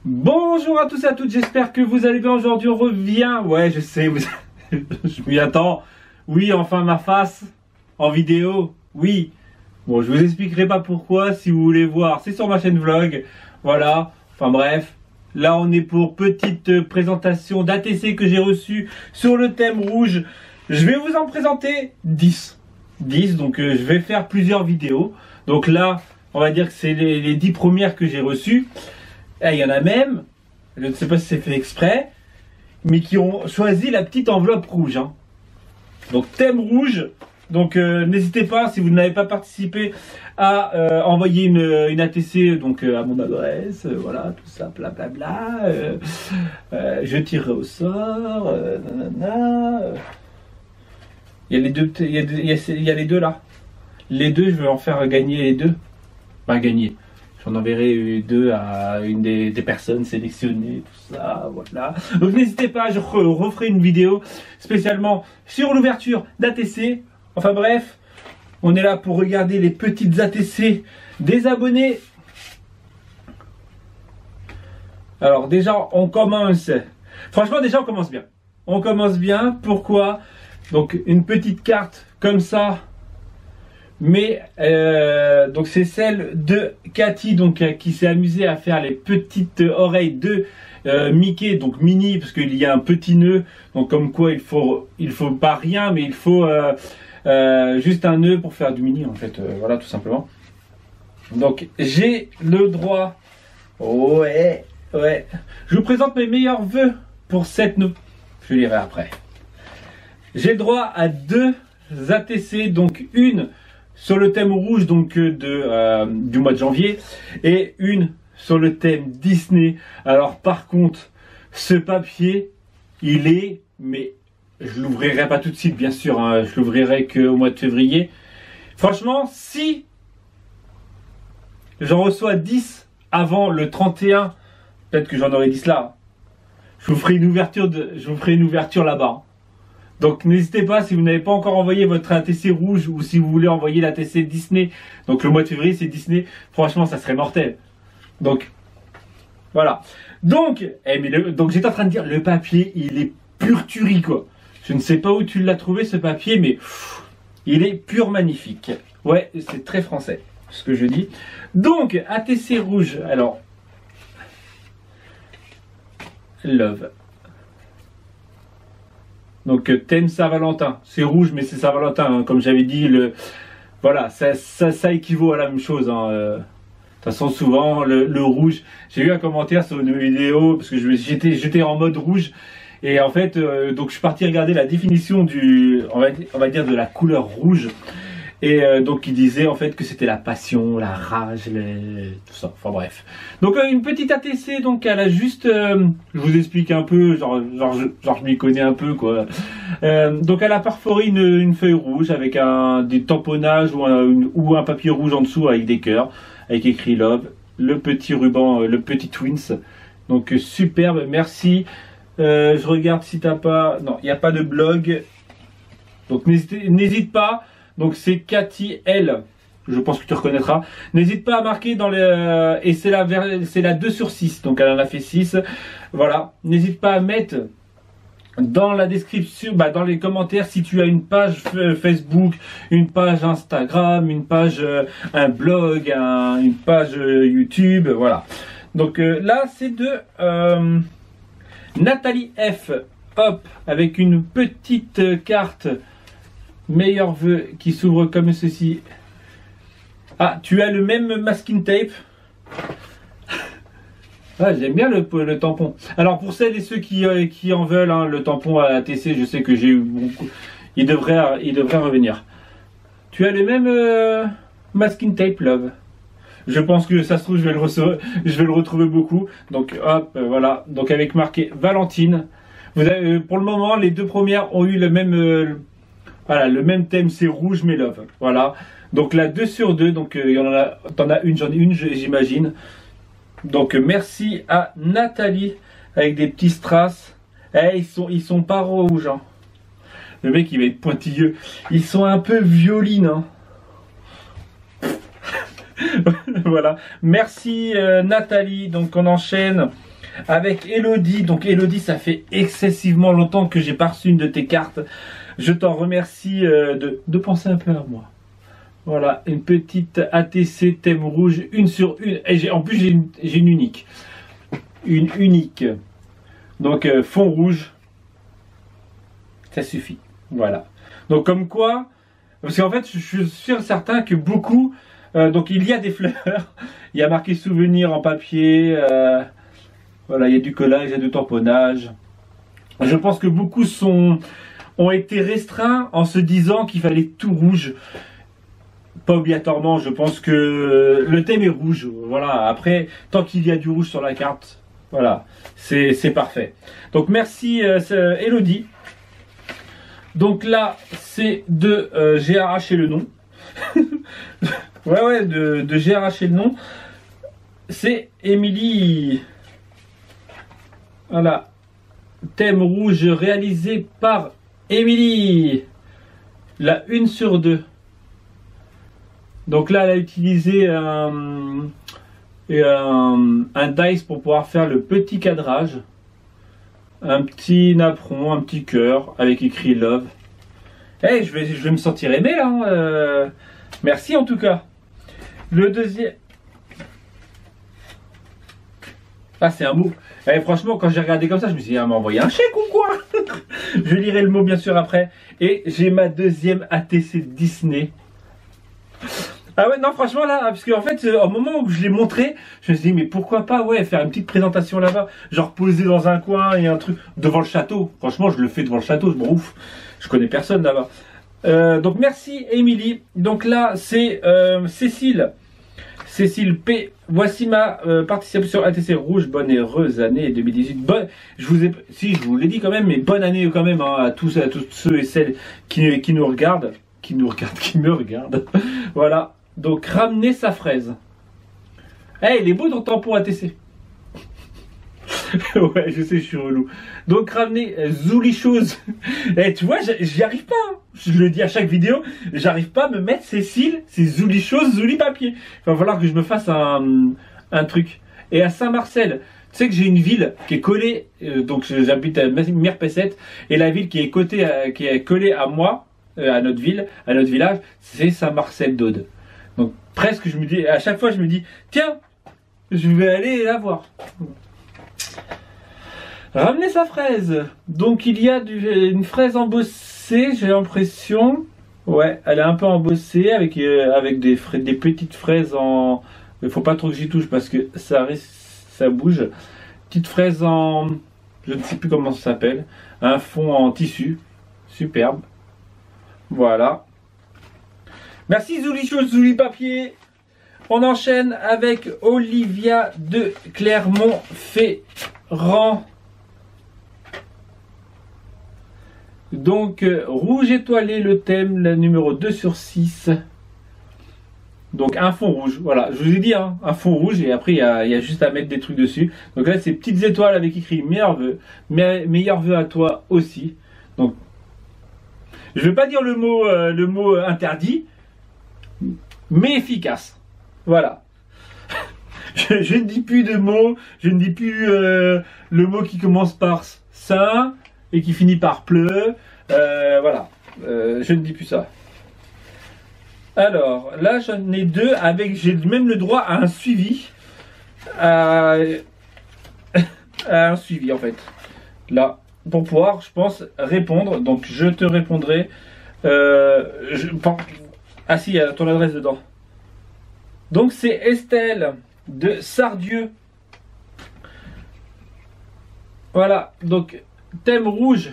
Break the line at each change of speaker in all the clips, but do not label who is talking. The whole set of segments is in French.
Bonjour à tous et à toutes, j'espère que vous allez bien. Aujourd'hui on revient, ouais je sais, je m'y attends. Oui, enfin ma face en vidéo, oui. Bon, je vous expliquerai pas pourquoi si vous voulez voir, c'est sur ma chaîne vlog. Voilà, enfin bref. Là on est pour petite présentation d'ATC que j'ai reçu sur le thème rouge. Je vais vous en présenter 10. 10, donc je vais faire plusieurs vidéos. Donc là, on va dire que c'est les 10 premières que j'ai reçues. Il y en a même, je ne sais pas si c'est fait exprès, mais qui ont choisi la petite enveloppe rouge. Hein. Donc thème rouge. Donc n'hésitez pas, si vous n'avez pas participé, à envoyer une ATC donc, à mon adresse. Voilà, tout ça, blablabla. Je tirerai au sort. Nanana. Il y a les deux, il y a les deux là. Les deux, je vais en faire gagner les deux. Pas gagner. J'en enverrai deux à une des personnes sélectionnées, tout ça, voilà. Donc n'hésitez pas, je referai une vidéo spécialement sur l'ouverture d'ATC. Enfin bref, on est là pour regarder les petites ATC des abonnés. Alors déjà, on commence. Franchement, déjà, on commence bien. On commence bien. Pourquoi? Donc une petite carte comme ça. Mais donc c'est celle de Cathy donc qui s'est amusée à faire les petites oreilles de Mickey, donc mini, parce qu'il y a un petit nœud, donc comme quoi il faut pas rien, mais il faut juste un nœud pour faire du mini en fait, voilà tout simplement. Donc j'ai le droit, ouais, je vous présente mes meilleurs vœux pour cette nœud, je lirai après. J'ai le droit à deux ATC, donc une sur le thème rouge donc du mois de janvier et une sur le thème Disney. Alors par contre, ce papier, il est, mais je l'ouvrirai pas tout de suite bien sûr, hein, je l'ouvrirai qu'au mois de février. Franchement, si j'en reçois 10 avant le 31, peut-être que j'en aurai 10 là, je vous ferai une ouverture là-bas. Donc n'hésitez pas, si vous n'avez pas encore envoyé votre ATC rouge ou si vous voulez envoyer l'ATC Disney, donc le mois de février c'est Disney, franchement ça serait mortel. Donc voilà. Donc, donc j'étais en train de dire, le papier il est pur tuerie quoi. Je ne sais pas où tu l'as trouvé ce papier, mais il est pur magnifique. Ouais, c'est très français ce que je dis. Donc ATC rouge, alors Love. Donc thème Saint-Valentin, c'est rouge mais c'est Saint-Valentin, hein. Comme j'avais dit, voilà, ça équivaut à la même chose. Hein. De toute façon souvent le rouge, j'ai eu un commentaire sur une vidéo, parce que j'étais en mode rouge, et en fait donc je suis parti regarder la définition on va dire de la couleur rouge. Et donc il disait en fait que c'était la passion, la rage, tout ça, enfin bref. Donc une petite ATC, donc elle a juste, je vous explique un peu, genre je m'y connais un peu quoi. Donc elle a perforé une feuille rouge avec des tamponnages ou un papier rouge en dessous avec des cœurs, avec écrit Love, le petit ruban, le petit Twins. Donc superbe, merci. Je regarde si t'as pas, non il n'y a pas de blog. Donc n'hésite pas. Donc c'est Cathy L. Je pense que tu reconnaîtras. N'hésite pas à marquer dans les... Et c'est la 2/6. Donc elle en a fait 6. Voilà. N'hésite pas à mettre dans la description, dans les commentaires, si tu as une page Facebook, une page Instagram, une page, un blog, une page YouTube. Voilà. Donc là c'est de Nathalie F. Hop. Avec une petite carte. Meilleur vœu qui s'ouvre comme ceci. Ah, tu as le même masking tape. Ah, j'aime bien le tampon. Alors pour celles et ceux qui en veulent, hein, le tampon à ATC, je sais que j'ai eu beaucoup. Il devrait revenir. Tu as le même masking tape, Love. Je pense que ça se trouve, je vais le retrouver beaucoup. Donc hop, voilà. Donc avec marqué Valentine. Vous avez, pour le moment, les deux premières ont eu le même. Voilà, le même thème, c'est rouge mais Love. Voilà. Donc là, 2 sur 2. Donc t'en as une, j'en ai une, j'imagine. Donc merci à Nathalie avec des petits strass. Ils sont pas rouges. Hein. Le mec, il va être pointilleux. Ils sont un peu violines. Hein. Voilà. Merci Nathalie. Donc on enchaîne avec Elodie. Donc Elodie, ça fait excessivement longtemps que j'ai pas reçu une de tes cartes. Je t'en remercie de penser un peu à moi. Voilà, une petite ATC thème rouge, une sur une. Et en plus, j'ai une unique. Une unique. Donc, fond rouge. Ça suffit. Voilà. Donc, comme quoi, parce qu'en fait, je suis sûr certain que beaucoup. Donc, il y a des fleurs. Il y a marqué souvenir en papier. Voilà, il y a du collage, il y a du tamponnage. Je pense que beaucoup ont été restreints en se disant qu'il fallait tout rouge. Pas obligatoirement, je pense que le thème est rouge. Voilà, après, tant qu'il y a du rouge sur la carte, voilà, c'est parfait. Donc merci Elodie. Donc là, c'est j'ai arraché le nom. ouais, j'ai arraché le nom. C'est Émilie. Voilà. Thème rouge réalisé par Émilie. La 1 sur 2. Donc là, elle a utilisé un dice pour pouvoir faire le petit cadrage. Un petit napperon, un petit cœur avec écrit love. Hey, je vais me sentir aimé là. Hein. Merci en tout cas. Le deuxième. Ah, c'est un mot. Eh, franchement, quand j'ai regardé comme ça, je me suis dit, elle m'a envoyé un chèque ou quoi? Je lirai le mot bien sûr après. Et j'ai ma deuxième ATC Disney. Ah ouais, non, franchement, là, parce qu'en fait, au moment où je l'ai montré, je me suis dit, mais pourquoi pas, ouais, faire une petite présentation là-bas, genre poser dans un coin et un truc, devant le château. Franchement, je le fais devant le château, je m'en ouf. Je connais personne là-bas. Donc, merci, Émilie. Donc là, c'est Cécile. Cécile P. Voici ma participation sur ATC Rouge. Bonne et heureuse année 2018. Bonne, je vous l'ai dit quand même, mais bonne année quand même hein, à tous ceux et celles qui nous regardent. Qui me regardent. Voilà. Donc, ramener sa fraise. Eh, il est beau ton tampon ATC. Ouais, je sais, je suis relou. Donc, ramener Zouli chose. Eh, tu vois, j'y arrive pas. Hein. Je le dis à chaque vidéo. J'arrive pas à me mettre Cécile, c'est Zouli chose, Zouli papier. Il va falloir que je me fasse un truc. Et à Saint-Marcel, tu sais que j'ai une ville qui est collée. Donc, j'habite à Mirpessette. Et la ville qui est collée à moi, à notre ville, à notre village, c'est Saint-Marcel d'Aude. Donc presque je me dis, à chaque fois je me dis, tiens, je vais aller la voir. Ramener sa fraise. Donc il y a une fraise embossée, j'ai l'impression. Ouais, elle est un peu embossée avec des petites fraises en... Il faut pas trop que j'y touche parce que ça bouge. Petite fraise en... Je ne sais plus comment ça s'appelle. Un fond en tissu. Superbe. Voilà. Merci Zouli chose, Zouli papier. On enchaîne avec Olivia de Clermont-Ferrand. Donc, rouge étoilé, le thème, la numéro 2 sur 6. Donc, un fond rouge. Voilà, je vous ai dit, hein, un fond rouge. Et après, il y a juste à mettre des trucs dessus. Donc là, c'est petites étoiles avec écrit meilleurs vœux à toi aussi. Donc, je ne vais pas dire le mot interdit, mais efficace. Voilà. Je ne dis plus de mots, je ne dis plus le mot qui commence par saint et qui finit par pleu. Voilà. Je ne dis plus ça. Alors, là, j'en ai deux avec, j'ai même le droit à un suivi. À un suivi, en fait. Là. Pour pouvoir, je pense, répondre. Donc, je te répondrai. Ah si, il y a ton adresse dedans. Donc, c'est Estelle de Sardieu. Voilà. Donc, thème rouge.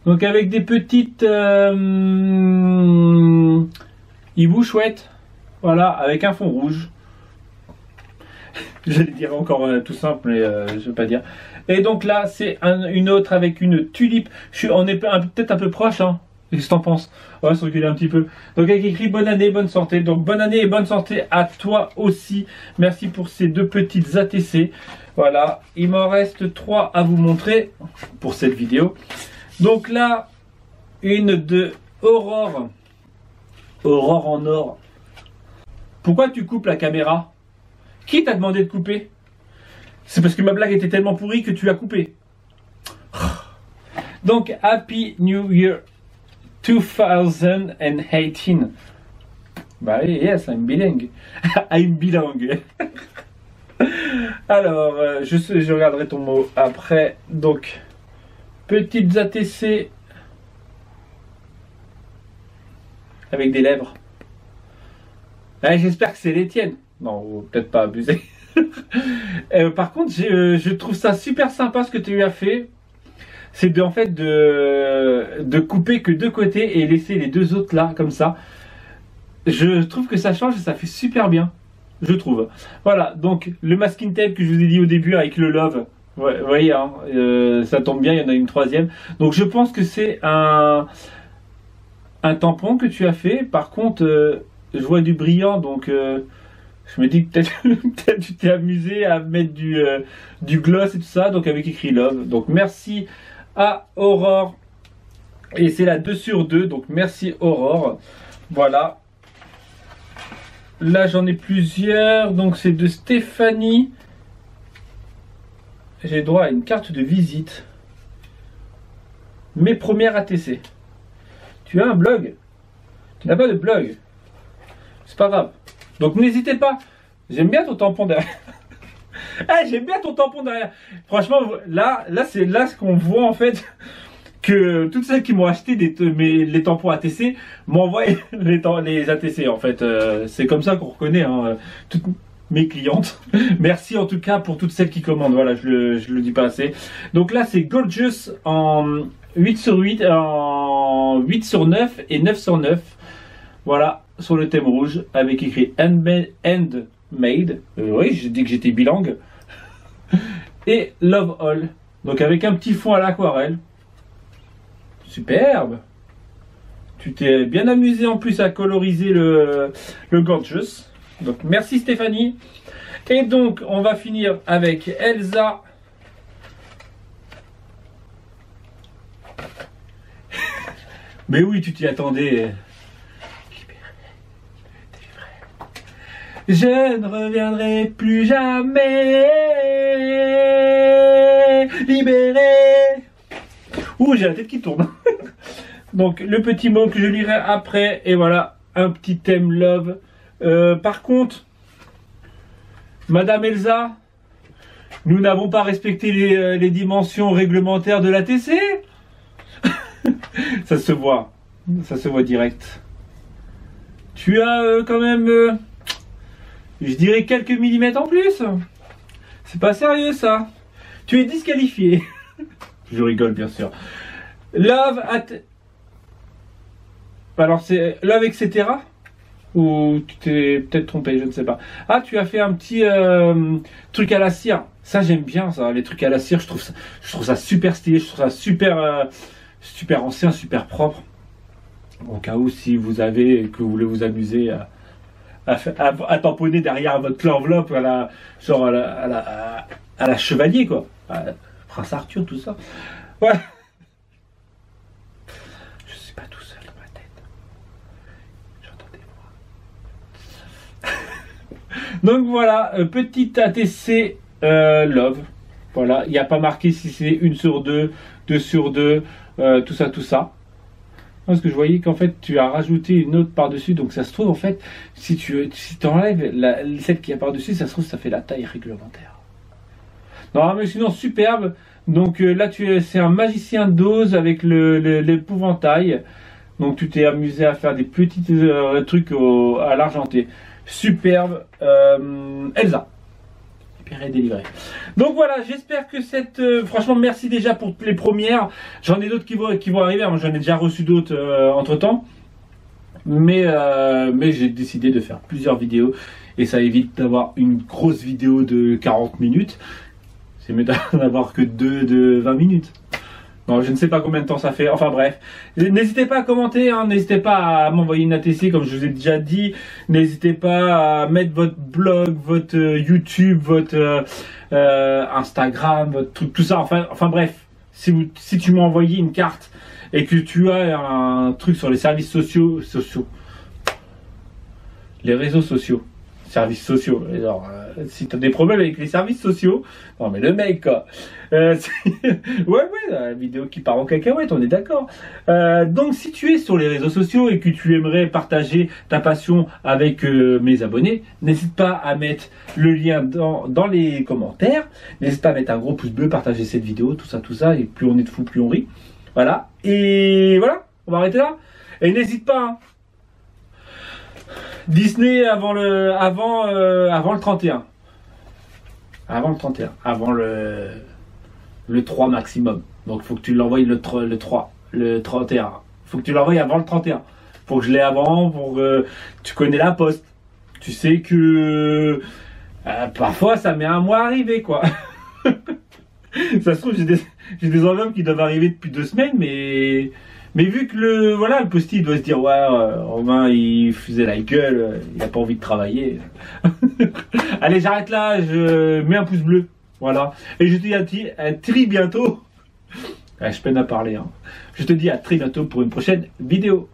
Donc, avec des petites hiboux chouettes. Voilà, avec un fond rouge. J'allais dire encore tout simple, mais je ne vais pas dire. Et donc là, c'est une autre avec une tulipe. On est peut-être un peu proche, hein. Qu'est-ce que t'en penses? On va se reculer un petit peu. Donc avec écrit bonne année, bonne santé. Donc bonne année et bonne santé à toi aussi. Merci pour ces deux petites ATC. Voilà, il m'en reste 3 à vous montrer pour cette vidéo. Donc là, une de Aurore. Aurore en or. Pourquoi tu coupes la caméra? Qui t'a demandé de couper? C'est parce que ma blague était tellement pourrie que tu as coupé. Donc, Happy New Year 2018. Bah oui, yes, I'm bilingue. I'm bilingue. Alors, je regarderai ton mot après. Donc, petites ATC avec des lèvres. J'espère que c'est les tiennes. Non, peut-être pas abuser. Par contre, je trouve ça super sympa ce que tu as fait. C'est en fait de couper que deux côtés et laisser les deux autres là, comme ça. Je trouve que ça change et ça fait super bien. Je trouve. Voilà, donc le masking tape que je vous ai dit au début avec le love. Ouais, vous voyez, hein, ça tombe bien, il y en a une troisième. Donc je pense que c'est un tampon que tu as fait. Par contre, je vois du brillant, donc je me dis que peut-être tu t'es amusé à mettre du gloss et tout ça, donc avec écrit love. Donc merci à Aurore. Et c'est la 2 sur 2, donc merci Aurore. Voilà. Là j'en ai plusieurs, donc c'est de Stéphanie. J'ai droit à une carte de visite. Mes premières ATC. Tu as un blog? Tu n'as pas de blog? C'est pas grave. Donc n'hésitez pas. J'aime bien ton tampon derrière. J'aime bien ton tampon derrière. Franchement, là c'est là ce qu'on voit en fait. Que toutes celles qui m'ont acheté les tampons ATC m'envoient les ATC en fait. C'est comme ça qu'on reconnaît hein, toutes mes clientes. Merci en tout cas pour toutes celles qui commandent. Voilà, je le dis pas assez. Donc là c'est Gorgeous en 8 sur 8, en 8 sur 9 et 9 sur 9. Voilà, sur le thème rouge avec écrit Handmade. Oui, j'ai dit que j'étais bilingue. Et Love All. Donc avec un petit fond à l'aquarelle. Superbe. Tu t'es bien amusé en plus à coloriser le Gorgeous. Donc merci Stéphanie. Et donc on va finir avec Elsa. Mais oui, tu t'y attendais. Je ne reviendrai plus jamais. Libéré. Ouh, j'ai la tête qui tourne. Donc, le petit mot que je lirai après. Et voilà, un petit thème love. Par contre, Madame Elsa, nous n'avons pas respecté les dimensions réglementaires de l'ATC. Ça se voit. Ça se voit direct. Tu as quand même, je dirais, quelques millimètres en plus. C'est pas sérieux ça. Tu es disqualifié. Je rigole bien sûr. Love at... Alors c'est Love etc. Ou tu t'es peut-être trompé, je ne sais pas. Ah, tu as fait un petit truc à la cire. Ça j'aime bien ça, les trucs à la cire. Je trouve ça super stylé. Je trouve ça super ancien, super propre. Au cas où si que vous voulez vous amuser à tamponner derrière votre enveloppe à la chevalier quoi. Prince Arthur, tout ça. Ouais. Je suis pas tout seul dans ma tête. J'entends des voix. Donc voilà, petit ATC Love. Voilà, il n'y a pas marqué si c'est 1 sur 2, 2 sur 2, tout ça. Parce que je voyais qu'en fait tu as rajouté une autre par-dessus, donc ça se trouve en fait, si tu enlèves celle qui est par-dessus, ça se trouve ça fait la taille réglementaire. Non mais sinon superbe. Donc là c'est un magicien d'Oz avec l'épouvantail. Donc tu t'es amusé à faire des petits trucs à l'argenté. Superbe. Elsa. Libéré, délivré. Donc voilà, j'espère que franchement merci déjà pour les premières. J'en ai d'autres qui vont arriver. J'en ai déjà reçu d'autres entre temps. Mais j'ai décidé de faire plusieurs vidéos. Et ça évite d'avoir une grosse vidéo de 40 minutes. C'est mieux d'en avoir que 2 de 20 minutes. Non, je ne sais pas combien de temps ça fait. Enfin bref. N'hésitez pas à commenter. Hein. N'hésitez pas à m'envoyer une ATC comme je vous ai déjà dit. N'hésitez pas à mettre votre blog, votre YouTube, votre Instagram, votre truc, tout ça. Enfin bref. Si tu m'as envoyé une carte et que tu as un truc sur les services sociaux. Les réseaux sociaux. services sociaux. Alors, si t'as des problèmes avec les services sociaux, non mais le mec quoi. Ouais, la vidéo qui part en cacahuète, on est d'accord. Donc si tu es sur les réseaux sociaux et que tu aimerais partager ta passion avec mes abonnés, n'hésite pas à mettre le lien dans les commentaires. N'hésite pas à mettre un gros pouce bleu, partager cette vidéo, tout ça. Et plus on est de fous, plus on rit. Voilà. Et voilà, on va arrêter là. Et n'hésite pas, hein. Disney avant le 31. Avant le 31. Avant le 3 maximum. Donc faut que tu l'envoies le 31. Faut que tu l'envoies avant le 31. Faut que je l'ai avant pour tu connais la poste. Tu sais que parfois ça met un mois à arriver quoi. Ça se trouve j'ai des enveloppes qui doivent arriver depuis 2 semaines mais vu que le postier doit se dire ouais Romain il faisait la gueule, il a pas envie de travailler. Allez j'arrête là, je mets un pouce bleu. Voilà. Et je te dis à très bientôt. Je peine à parler. Hein. Je te dis à très bientôt pour une prochaine vidéo.